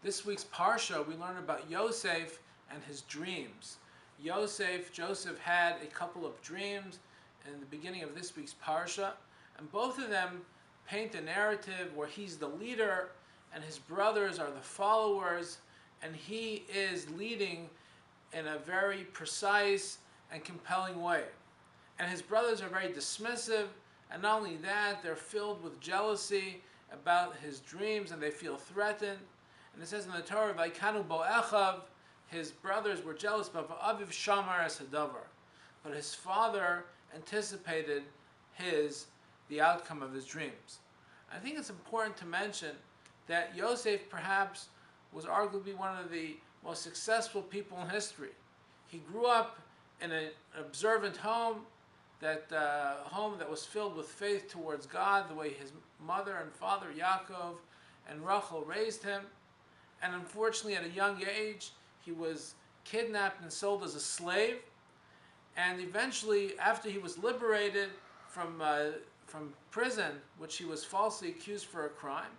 This week's Parsha, we learn about Yosef and his dreams. Joseph had a couple of dreams in the beginning of this week's Parsha, and both of them paint a narrative where he's the leader and his brothers are the followers, and he is leading in a very precise and compelling way. And his brothers are very dismissive, and not only that, they're filled with jealousy about his dreams, and they feel threatened. And it says in the Torah, "Vaikanu bo echav," his brothers were jealous, but aviv shamar es hadavar. But his father anticipated the outcome of his dreams. I think it's important to mention that Yosef perhaps was arguably one of the most successful people in history. He grew up in an observant home that was filled with faith towards God, the way his mother and father Yaakov and Rachel raised him. And unfortunately, at a young age, he was kidnapped and sold as a slave. And eventually, after he was liberated from prison, which he was falsely accused for a crime,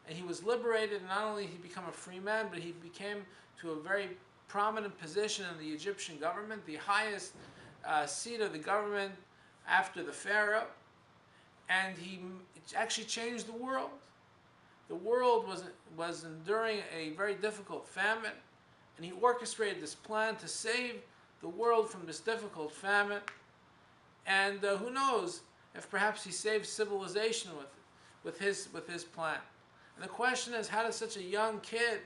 and he was liberated, and not only did he become a free man, but he became to a very prominent position in the Egyptian government, the highest seat of the government after the Pharaoh. And he actually changed the world. The world was enduring a very difficult famine, and he orchestrated this plan to save the world from this difficult famine. And who knows if perhaps he saved civilization with his plan. And the question is, how does such a young kid,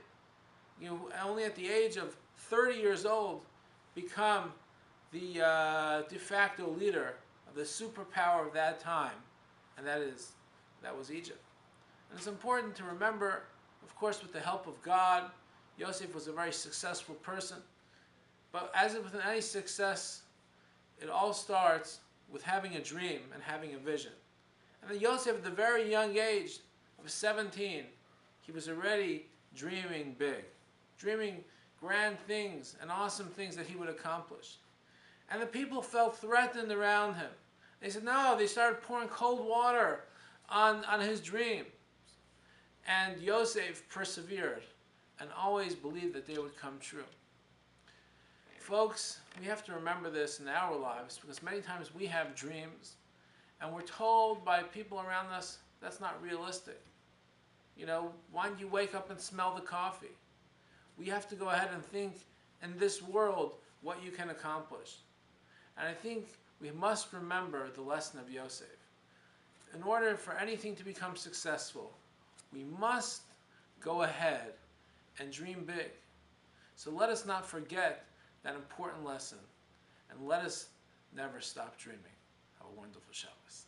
only at the age of 30 years old, become the de facto leader of the superpower of that time, and that was Egypt. And it's important to remember, of course, with the help of God, Yosef was a very successful person. But as with any success, it all starts with having a dream and having a vision. And then Yosef, at the very young age of 17, he was already dreaming big, dreaming grand things and awesome things that he would accomplish. And the people felt threatened around him. They said no, they started pouring cold water on his dream. And Yosef persevered and always believed that they would come true. Folks, we have to remember this in our lives, because many times we have dreams and we're told by people around us that's not realistic. Why don't you wake up and smell the coffee? We have to go ahead and think in this world what you can accomplish. And I think we must remember the lesson of Yosef. In order for anything to become successful, we must go ahead and dream big. So let us not forget that important lesson, and let us never stop dreaming. Have a wonderful Shabbos.